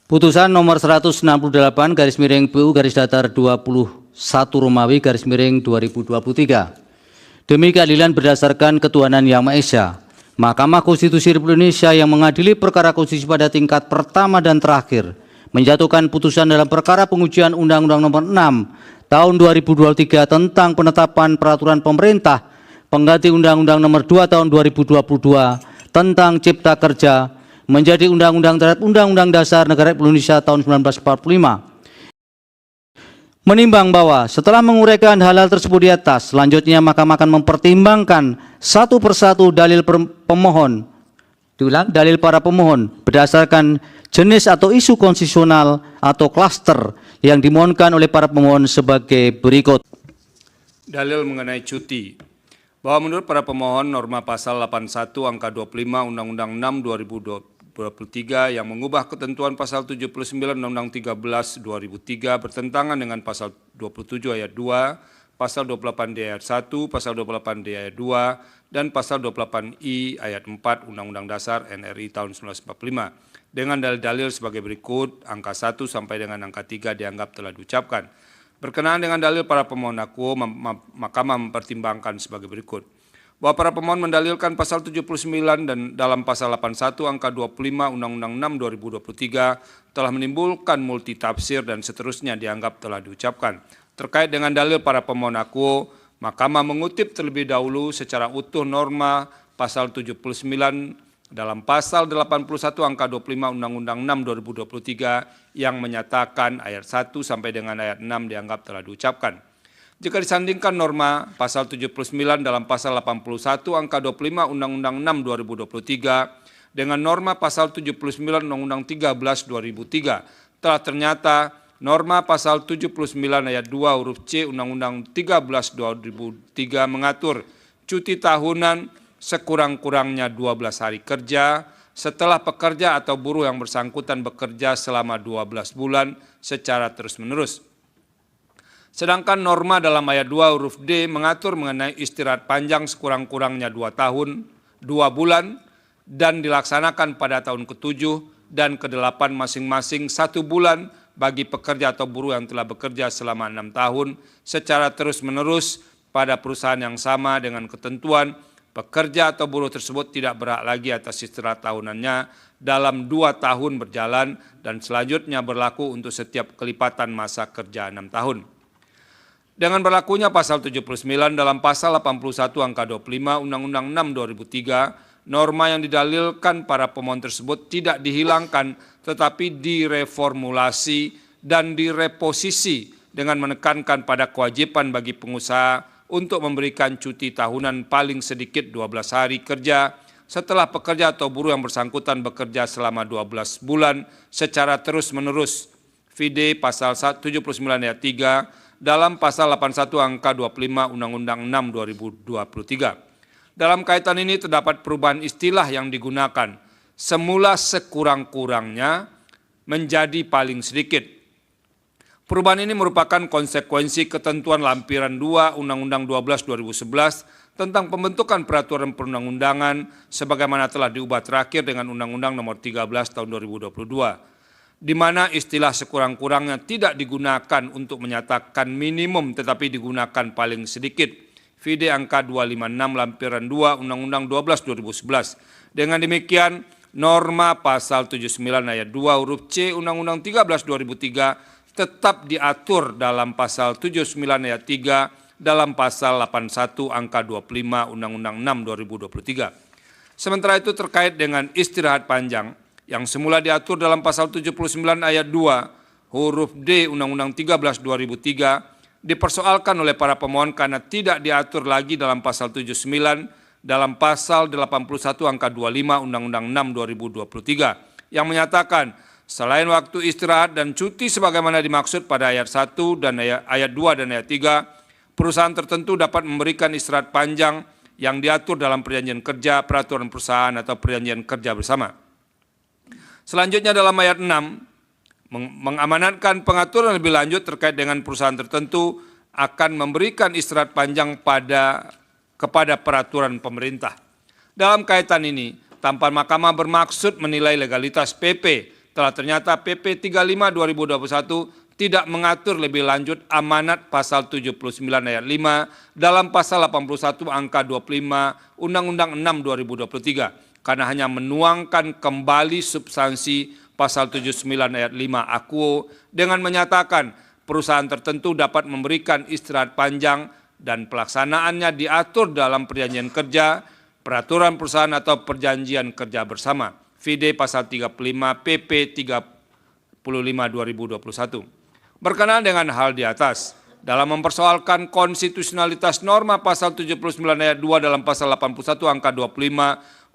Putusan nomor 168 garis miring PU garis datar 21 Romawi garis miring 2023. Demi keadilan berdasarkan ketuhanan Yang Maha Esa, Mahkamah Konstitusi Republik Indonesia yang mengadili perkara konstitusi pada tingkat pertama dan terakhir menjatuhkan putusan dalam perkara pengujian Undang-Undang Nomor 6 Tahun 2023 tentang penetapan peraturan pemerintah pengganti Undang-Undang Nomor 2 Tahun 2022 tentang Cipta Kerja menjadi Undang-Undang terhadap Undang-Undang Dasar Negara Republik Indonesia tahun 1945. Menimbang bahwa setelah menguraikan hal-hal tersebut di atas, selanjutnya Mahkamah akan mempertimbangkan satu persatu dalil pemohon, dalil para pemohon berdasarkan jenis atau isu konstitusional atau klaster yang dimohonkan oleh para pemohon sebagai berikut. Dalil mengenai cuti. Bahwa menurut para pemohon, norma pasal 81 angka 25 Undang-Undang 6 2023 yang mengubah ketentuan pasal 79 Undang-Undang 13 2003 bertentangan dengan pasal 27 ayat 2, pasal 28D ayat 1, pasal 28D ayat 2, dan pasal 28I ayat 4 Undang-Undang Dasar NRI tahun 1945. Dengan dalil-dalil sebagai berikut, angka 1 sampai dengan angka 3 dianggap telah diucapkan. Berkenaan dengan dalil para pemohon aku, Mahkamah mempertimbangkan sebagai berikut. Bahwa para pemohon mendalilkan pasal 79 dan dalam pasal 81 angka 25 Undang-Undang 6 2023 telah menimbulkan multitafsir dan seterusnya dianggap telah diucapkan. Terkait dengan dalil para pemohon aku, Mahkamah mengutip terlebih dahulu secara utuh norma pasal 79 dalam pasal 81 angka 25 Undang-Undang 6 2023 yang menyatakan ayat 1 sampai dengan ayat 6 dianggap telah diucapkan. Jika disandingkan norma pasal 79 dalam pasal 81 angka 25 Undang-Undang 6 2023 dengan norma pasal 79 Undang-Undang 13 2003, telah ternyata norma pasal 79 ayat 2 huruf C Undang-Undang 13 2003 mengatur cuti tahunan sekurang-kurangnya 12 hari kerja setelah pekerja atau buruh yang bersangkutan bekerja selama 12 bulan secara terus-menerus. Sedangkan norma dalam ayat 2 huruf D mengatur mengenai istirahat panjang sekurang-kurangnya 2 tahun, 2 bulan, dan dilaksanakan pada tahun ke-7 dan ke-8 masing-masing 1 bulan bagi pekerja atau buruh yang telah bekerja selama 6 tahun secara terus-menerus pada perusahaan yang sama dengan ketentuan pekerja atau buruh tersebut tidak berhak lagi atas istirahat tahunannya dalam 2 tahun berjalan dan selanjutnya berlaku untuk setiap kelipatan masa kerja 6 tahun. Dengan berlakunya pasal 79 dalam pasal 81 angka 25 Undang-Undang 6 2003, norma yang didalilkan para pemohon tersebut tidak dihilangkan tetapi direformulasi dan direposisi dengan menekankan pada kewajiban bagi pengusaha untuk memberikan cuti tahunan paling sedikit 12 hari kerja setelah pekerja atau buruh yang bersangkutan bekerja selama 12 bulan secara terus-menerus. Vide pasal 79 ayat 3 dalam pasal 81 angka 25 Undang-Undang 6 2023. Dalam kaitan ini terdapat perubahan istilah yang digunakan, semula sekurang-kurangnya menjadi paling sedikit. Perubahan ini merupakan konsekuensi ketentuan lampiran 2 Undang-Undang 12 2011 tentang pembentukan peraturan perundang-undangan sebagaimana telah diubah terakhir dengan Undang-Undang Nomor 13 Tahun 2022. Di mana istilah sekurang-kurangnya tidak digunakan untuk menyatakan minimum tetapi digunakan paling sedikit. Vide angka 256 lampiran 2 Undang-Undang 12 2011. Dengan demikian, norma pasal 79 ayat 2 huruf C Undang-Undang 13 2003 tetap diatur dalam pasal 79 ayat 3 dalam pasal 81 angka 25 Undang-Undang 6 2023. Sementara itu terkait dengan istirahat panjang yang semula diatur dalam pasal 79 ayat 2 huruf D Undang-Undang 13 2003 dipersoalkan oleh para pemohon karena tidak diatur lagi dalam pasal 79 dalam pasal 81 angka 25 Undang-Undang 6 2023 yang menyatakan selain waktu istirahat dan cuti sebagaimana dimaksud pada ayat 1 dan ayat 2 dan ayat 3, perusahaan tertentu dapat memberikan istirahat panjang yang diatur dalam perjanjian kerja, peraturan perusahaan atau perjanjian kerja bersama. Selanjutnya dalam ayat 6, mengamanatkan pengaturan lebih lanjut terkait dengan perusahaan tertentu akan memberikan istirahat panjang kepada peraturan pemerintah. Dalam kaitan ini, tampan Mahkamah bermaksud menilai legalitas PP telah ternyata PP 35 2021 tidak mengatur lebih lanjut amanat pasal 79 ayat 5 dalam pasal 81 angka 25 Undang-Undang 6 2023 karena hanya menuangkan kembali substansi pasal 79 ayat 5 Akuo dengan menyatakan perusahaan tertentu dapat memberikan istirahat panjang dan pelaksanaannya diatur dalam perjanjian kerja, peraturan perusahaan atau perjanjian kerja bersama. Vide pasal 35 PP 35 2021. Berkenaan dengan hal di atas, dalam mempersoalkan konstitusionalitas norma pasal 79 ayat 2 dalam pasal 81 angka 25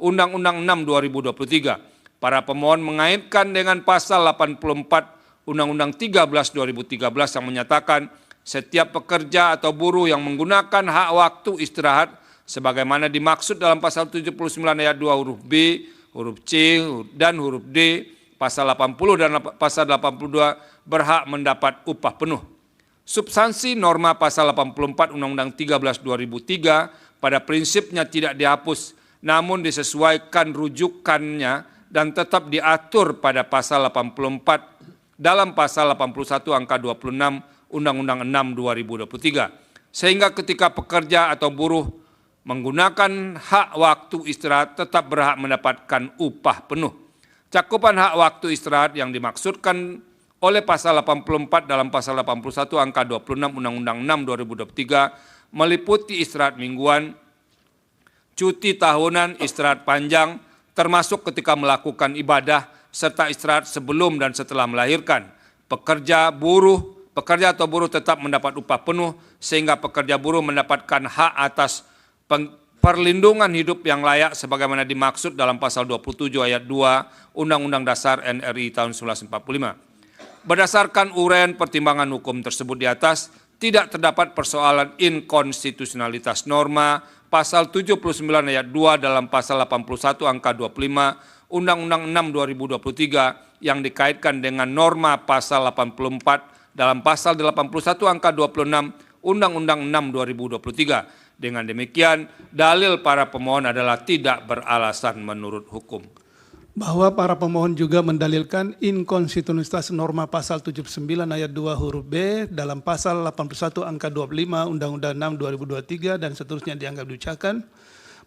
Undang-Undang 6 2023, para pemohon mengaitkan dengan pasal 84 Undang-Undang 13 2013 yang menyatakan setiap pekerja atau buruh yang menggunakan hak waktu istirahat sebagaimana dimaksud dalam pasal 79 ayat 2 huruf B, huruf C, dan huruf D, pasal 80 dan pasal 82 berhak mendapat upah penuh. Substansi norma pasal 84 Undang-Undang 13 2003 pada prinsipnya tidak dihapus, namun disesuaikan rujukannya dan tetap diatur pada pasal 84 dalam pasal 81 angka 26 Undang-Undang 6 2023. Sehingga ketika pekerja atau buruh menggunakan hak waktu istirahat tetap berhak mendapatkan upah penuh. Cakupan hak waktu istirahat yang dimaksudkan oleh pasal 84 dalam pasal 81 angka 26 Undang-Undang 6 2023 meliputi istirahat mingguan, cuti tahunan, istirahat panjang, termasuk ketika melakukan ibadah, serta istirahat sebelum dan setelah melahirkan. Pekerja atau buruh tetap mendapat upah penuh sehingga pekerja buruh mendapatkan hak atas perlindungan hidup yang layak sebagaimana dimaksud dalam pasal 27 ayat 2 Undang-Undang Dasar NRI tahun 1945. Berdasarkan uraian pertimbangan hukum tersebut di atas, tidak terdapat persoalan inkonstitusionalitas norma pasal 79 ayat 2 dalam pasal 81 angka 25 Undang-Undang 6 2023 yang dikaitkan dengan norma pasal 84 dalam pasal 81 angka 26 Undang-Undang 6 2023. Dengan demikian, dalil para pemohon adalah tidak beralasan menurut hukum. Bahwa para pemohon juga mendalilkan inkonstitusionalitas norma pasal 79 ayat 2 huruf B dalam pasal 81 angka 25 Undang-Undang 6 2023 dan seterusnya dianggap diucapkan.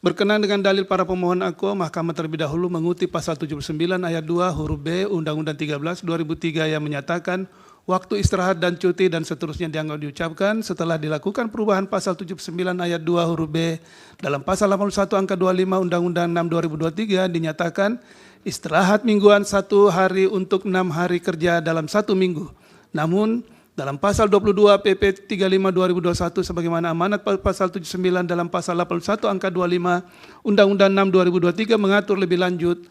Berkenaan dengan dalil para pemohon Akuo, Mahkamah terlebih dahulu mengutip pasal 79 ayat 2 huruf B Undang-Undang 13 2003 yang menyatakan waktu istirahat dan cuti dan seterusnya dianggap diucapkan setelah dilakukan perubahan pasal 79 ayat 2 huruf B dalam pasal 81 angka 25 Undang-Undang 6 2023 dinyatakan istirahat mingguan 1 hari untuk 6 hari kerja dalam 1 minggu. Namun dalam pasal 22 PP 35 2021 sebagaimana amanat pasal 79 dalam pasal 81 angka 25 Undang-Undang 6 2023 mengatur lebih lanjut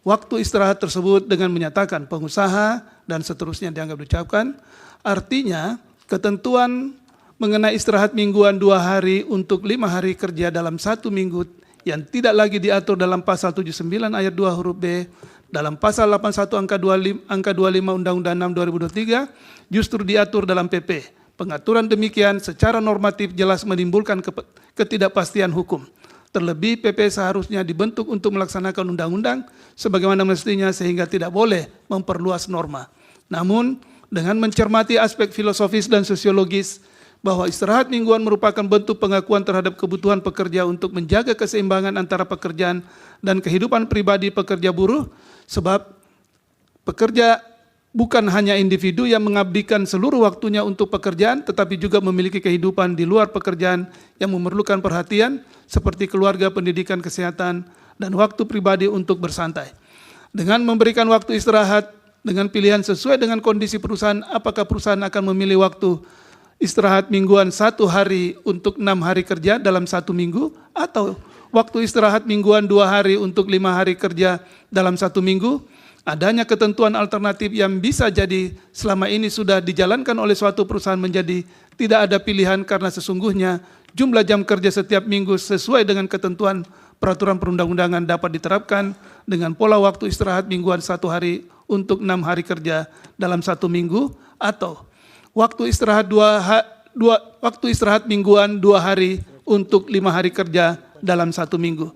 waktu istirahat tersebut dengan menyatakan pengusaha dan seterusnya dianggap diucapkan. Artinya ketentuan mengenai istirahat mingguan 2 hari untuk 5 hari kerja dalam 1 minggu yang tidak lagi diatur dalam pasal 79 ayat 2 huruf B dalam pasal 81 angka 25 Undang-Undang 6 2023 justru diatur dalam PP. Pengaturan demikian secara normatif jelas menimbulkan ketidakpastian hukum. Terlebih PP seharusnya dibentuk untuk melaksanakan undang-undang sebagaimana mestinya sehingga tidak boleh memperluas norma. Namun dengan mencermati aspek filosofis dan sosiologis bahwa istirahat mingguan merupakan bentuk pengakuan terhadap kebutuhan pekerja untuk menjaga keseimbangan antara pekerjaan dan kehidupan pribadi pekerja buruh, sebab pekerja bukan hanya individu yang mengabdikan seluruh waktunya untuk pekerjaan, tetapi juga memiliki kehidupan di luar pekerjaan yang memerlukan perhatian seperti keluarga, pendidikan, kesehatan, dan waktu pribadi untuk bersantai. Dengan memberikan waktu istirahat dengan pilihan sesuai dengan kondisi perusahaan, apakah perusahaan akan memilih waktu istirahat mingguan 1 hari untuk 6 hari kerja dalam 1 minggu, atau waktu istirahat mingguan 2 hari untuk 5 hari kerja dalam 1 minggu? Adanya ketentuan alternatif yang bisa jadi selama ini sudah dijalankan oleh suatu perusahaan menjadi tidak ada pilihan karena sesungguhnya jumlah jam kerja setiap minggu sesuai dengan ketentuan peraturan perundang-undangan dapat diterapkan dengan pola waktu istirahat mingguan 1 hari untuk 6 hari kerja dalam 1 minggu, atau waktu istirahat mingguan 2 hari untuk 5 hari kerja dalam 1 minggu.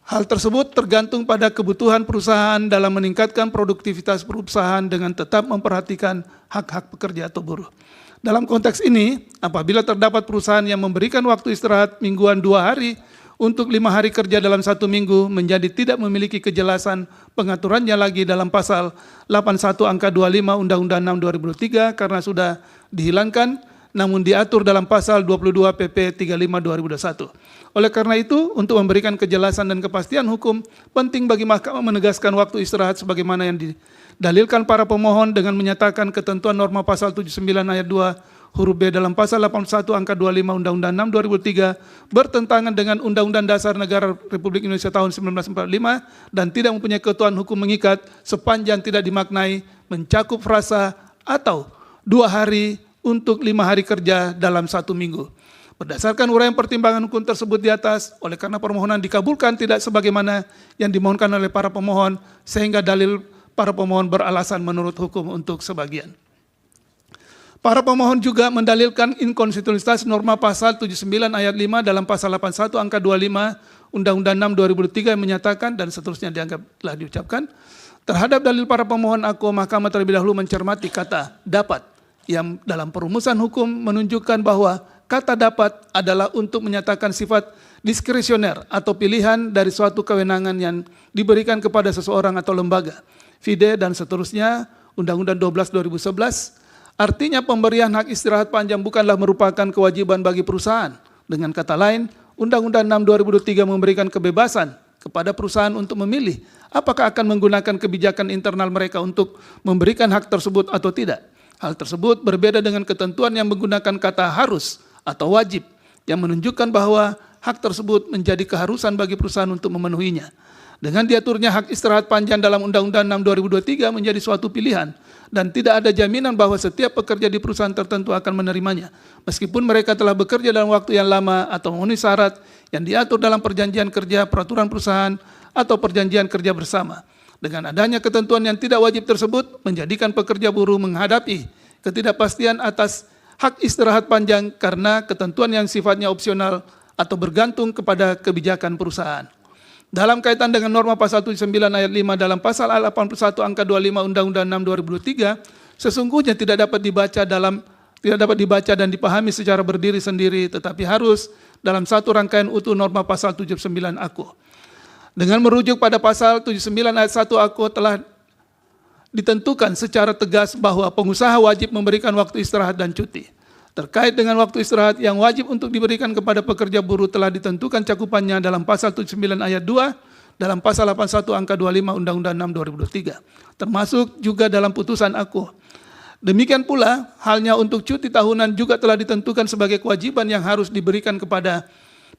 Hal tersebut tergantung pada kebutuhan perusahaan dalam meningkatkan produktivitas perusahaan dengan tetap memperhatikan hak-hak pekerja atau buruh. Dalam konteks ini, apabila terdapat perusahaan yang memberikan waktu istirahat mingguan 2 hari untuk 5 hari kerja dalam 1 minggu menjadi tidak memiliki kejelasan pengaturannya lagi dalam pasal 81 angka 25 Undang-Undang 6 2003 karena sudah dihilangkan, namun diatur dalam pasal 22 PP 35 2021. Oleh karena itu, untuk memberikan kejelasan dan kepastian hukum, penting bagi Mahkamah menegaskan waktu istirahat sebagaimana yang didalilkan para pemohon dengan menyatakan ketentuan norma pasal 79 ayat 2 huruf B dalam pasal 81 angka 25 Undang-Undang 6 2003 bertentangan dengan Undang-Undang Dasar Negara Republik Indonesia tahun 1945 dan tidak mempunyai ketentuan hukum mengikat sepanjang tidak dimaknai mencakup frasa atau 2 hari untuk 5 hari kerja dalam 1 minggu. Berdasarkan uraian pertimbangan hukum tersebut di atas, oleh karena permohonan dikabulkan tidak sebagaimana yang dimohonkan oleh para pemohon, sehingga dalil para pemohon beralasan menurut hukum untuk sebagian. Para pemohon juga mendalilkan inkonstitusionalitas norma pasal 79 ayat 5 dalam pasal 81 angka 25 Undang-Undang 6 2003 yang menyatakan dan seterusnya dianggap telah diucapkan. Terhadap dalil para pemohon, Mahkamah terlebih dahulu mencermati kata dapat yang dalam perumusan hukum menunjukkan bahwa kata dapat adalah untuk menyatakan sifat diskresioner atau pilihan dari suatu kewenangan yang diberikan kepada seseorang atau lembaga, FIDE dan seterusnya, Undang-Undang 12 2011. Artinya pemberian hak istirahat panjang bukanlah merupakan kewajiban bagi perusahaan. Dengan kata lain, Undang-Undang 6 2003 memberikan kebebasan kepada perusahaan untuk memilih apakah akan menggunakan kebijakan internal mereka untuk memberikan hak tersebut atau tidak. Hal tersebut berbeda dengan ketentuan yang menggunakan kata harus atau wajib yang menunjukkan bahwa hak tersebut menjadi keharusan bagi perusahaan untuk memenuhinya. Dengan diaturnya hak istirahat panjang dalam Undang-Undang 6 2023 menjadi suatu pilihan dan tidak ada jaminan bahwa setiap pekerja di perusahaan tertentu akan menerimanya, meskipun mereka telah bekerja dalam waktu yang lama atau memenuhi syarat yang diatur dalam perjanjian kerja, peraturan perusahaan, atau perjanjian kerja bersama. Dengan adanya ketentuan yang tidak wajib tersebut menjadikan pekerja buruh menghadapi ketidakpastian atas hak istirahat panjang karena ketentuan yang sifatnya opsional atau bergantung kepada kebijakan perusahaan. Dalam kaitan dengan norma pasal 79 ayat 5 dalam pasal 81 angka 25 Undang-Undang 6 2003, sesungguhnya tidak dapat dibaca dan dipahami secara berdiri sendiri, tetapi harus dalam satu rangkaian utuh norma pasal 79 AKU. Dengan merujuk pada pasal 79 ayat 1 AKU telah ditentukan secara tegas bahwa pengusaha wajib memberikan waktu istirahat dan cuti. Terkait dengan waktu istirahat yang wajib untuk diberikan kepada pekerja buruh telah ditentukan cakupannya dalam pasal 79 ayat 2 dalam pasal 81 angka 25 Undang-Undang 6 2023, termasuk juga dalam putusan AKU. Demikian pula halnya untuk cuti tahunan juga telah ditentukan sebagai kewajiban yang harus diberikan kepada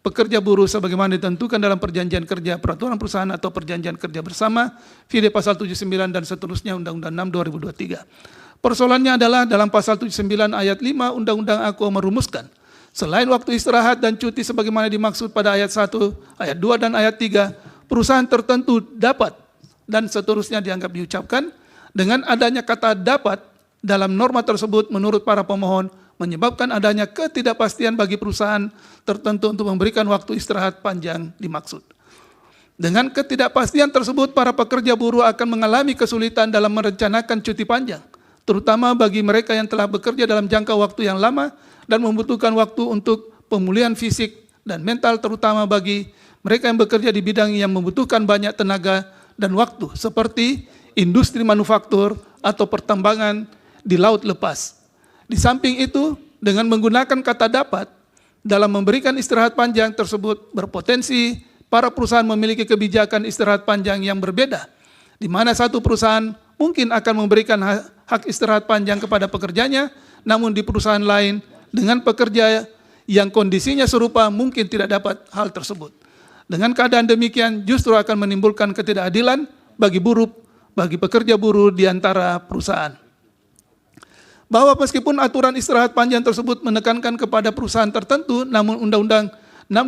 pekerja buruh sebagaimana ditentukan dalam perjanjian kerja, peraturan perusahaan atau perjanjian kerja bersama, FIDE pasal 79 dan seterusnya Undang-Undang 6 2023. Persoalannya adalah dalam pasal 79 ayat 5 Undang-Undang AKU merumuskan, selain waktu istirahat dan cuti sebagaimana dimaksud pada ayat 1, ayat 2 dan ayat 3, perusahaan tertentu dapat dan seterusnya dianggap diucapkan. Dengan adanya kata dapat dalam norma tersebut menurut para pemohon menyebabkan adanya ketidakpastian bagi perusahaan tertentu untuk memberikan waktu istirahat panjang dimaksud. Dengan ketidakpastian tersebut, para pekerja buruh akan mengalami kesulitan dalam merencanakan cuti panjang, terutama bagi mereka yang telah bekerja dalam jangka waktu yang lama dan membutuhkan waktu untuk pemulihan fisik dan mental, terutama bagi mereka yang bekerja di bidang yang membutuhkan banyak tenaga dan waktu, seperti industri manufaktur atau pertambangan di laut lepas. Di samping itu, dengan menggunakan kata dapat dalam memberikan istirahat panjang tersebut berpotensi para perusahaan memiliki kebijakan istirahat panjang yang berbeda, di mana satu perusahaan mungkin akan memberikan hak istirahat panjang kepada pekerjanya, namun di perusahaan lain dengan pekerja yang kondisinya serupa mungkin tidak dapat hal tersebut. Dengan keadaan demikian justru akan menimbulkan ketidakadilan bagi pekerja buruh di antara perusahaan. Bahwa meskipun aturan istirahat panjang tersebut menekankan kepada perusahaan tertentu, namun Undang-Undang 6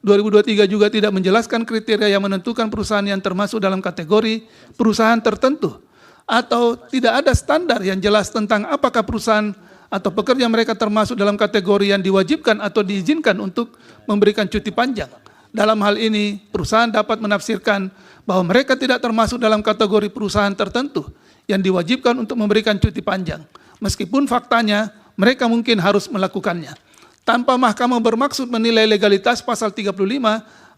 2023 juga tidak menjelaskan kriteria yang menentukan perusahaan yang termasuk dalam kategori perusahaan tertentu, atau tidak ada standar yang jelas tentang apakah perusahaan atau pekerja mereka termasuk dalam kategori yang diwajibkan atau diizinkan untuk memberikan cuti panjang. dalam hal ini perusahaan dapat menafsirkan bahwa mereka tidak termasuk dalam kategori perusahaan tertentu yang diwajibkan untuk memberikan cuti panjang, meskipun faktanya mereka mungkin harus melakukannya. Tanpa mahkamah bermaksud menilai legalitas pasal 35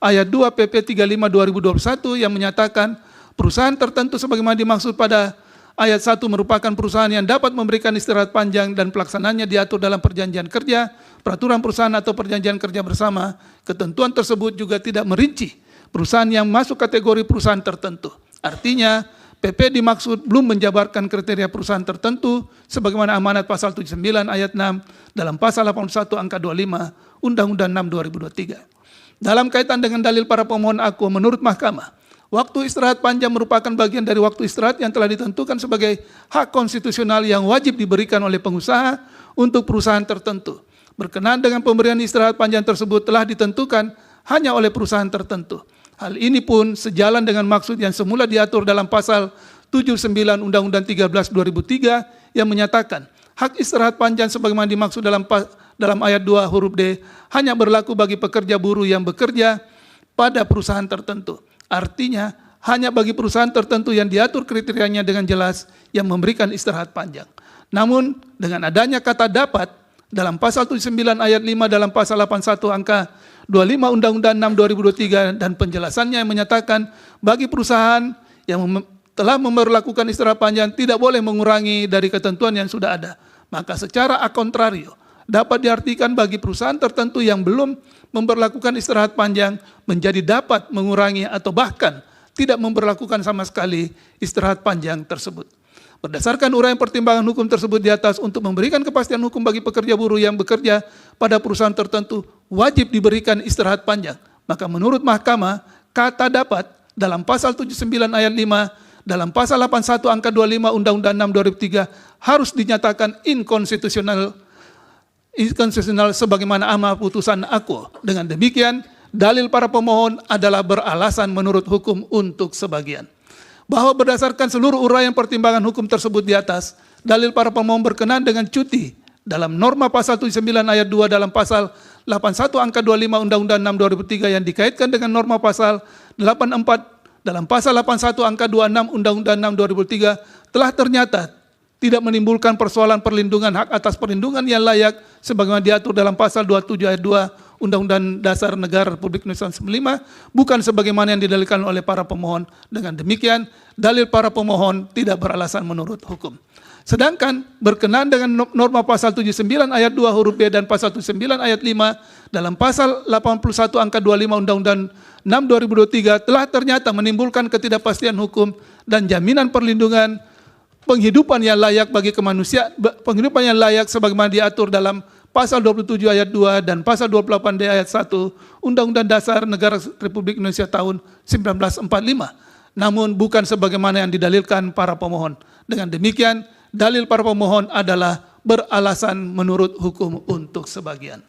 ayat 2 PP 35 2021 yang menyatakan perusahaan tertentu sebagaimana dimaksud pada ayat 1 merupakan perusahaan yang dapat memberikan istirahat panjang dan pelaksanaannya diatur dalam perjanjian kerja, peraturan perusahaan atau perjanjian kerja bersama. Ketentuan tersebut juga tidak merinci perusahaan yang masuk kategori perusahaan tertentu. Artinya, PP dimaksud belum menjabarkan kriteria perusahaan tertentu sebagaimana amanat pasal 79 ayat 6 dalam pasal 81 angka 25 Undang-Undang 6 2023. Dalam kaitan dengan dalil para pemohon aku, menurut mahkamah, waktu istirahat panjang merupakan bagian dari waktu istirahat yang telah ditentukan sebagai hak konstitusional yang wajib diberikan oleh pengusaha untuk perusahaan tertentu. Berkenaan dengan pemberian istirahat panjang tersebut telah ditentukan hanya oleh perusahaan tertentu. Hal ini pun sejalan dengan maksud yang semula diatur dalam pasal 79 Undang-Undang 13 2003 yang menyatakan hak istirahat panjang sebagaimana dimaksud dalam ayat 2 huruf D hanya berlaku bagi pekerja buruh yang bekerja pada perusahaan tertentu. Artinya hanya bagi perusahaan tertentu yang diatur kriterianya dengan jelas yang memberikan istirahat panjang. Namun dengan adanya kata dapat dalam pasal 79 ayat 5 dalam pasal 81 angka 25 Undang-Undang 6 2023 dan penjelasannya yang menyatakan bagi perusahaan yang telah memberlakukan istirahat panjang tidak boleh mengurangi dari ketentuan yang sudah ada. Maka secara a contrario dapat diartikan bagi perusahaan tertentu yang belum memberlakukan istirahat panjang menjadi dapat mengurangi atau bahkan tidak memberlakukan sama sekali istirahat panjang tersebut. Berdasarkan uraian pertimbangan hukum tersebut di atas untuk memberikan kepastian hukum bagi pekerja buruh yang bekerja pada perusahaan tertentu wajib diberikan istirahat panjang. Maka menurut mahkamah, kata dapat dalam pasal 79 ayat 5, dalam pasal 81 angka 25 Undang-Undang 6 2003 harus dinyatakan inkonstitusional sebagaimana amar putusan aku. Dengan demikian, dalil para pemohon adalah beralasan menurut hukum untuk sebagian. Bahwa berdasarkan seluruh uraian pertimbangan hukum tersebut di atas, dalil para pemohon berkenan dengan cuti dalam norma pasal 79 ayat 2 dalam pasal 81 angka 25 Undang-Undang 6 2003 yang dikaitkan dengan norma pasal 84 dalam pasal 81 angka 26 Undang-Undang 6 2003 telah ternyata tidak menimbulkan persoalan perlindungan hak atas perlindungan yang layak sebagaimana diatur dalam pasal 27 ayat 2 Undang-Undang Dasar Negara Republik Indonesia 95, bukan sebagaimana yang didalilkan oleh para pemohon. Dengan demikian, dalil para pemohon tidak beralasan menurut hukum. Sedangkan berkenaan dengan norma pasal 79 ayat 2 huruf B dan pasal 79 ayat 5 dalam pasal 81 angka 25 Undang-Undang 6 2023 telah ternyata menimbulkan ketidakpastian hukum dan jaminan perlindungan penghidupan yang layak bagi kemanusiaan, penghidupan yang layak sebagaimana diatur dalam pasal 27 ayat 2 dan pasal 28D ayat 1 Undang-Undang Dasar Negara Republik Indonesia tahun 1945. Namun bukan sebagaimana yang didalilkan para pemohon. Dengan demikian, dalil para pemohon adalah beralasan menurut hukum untuk sebagian.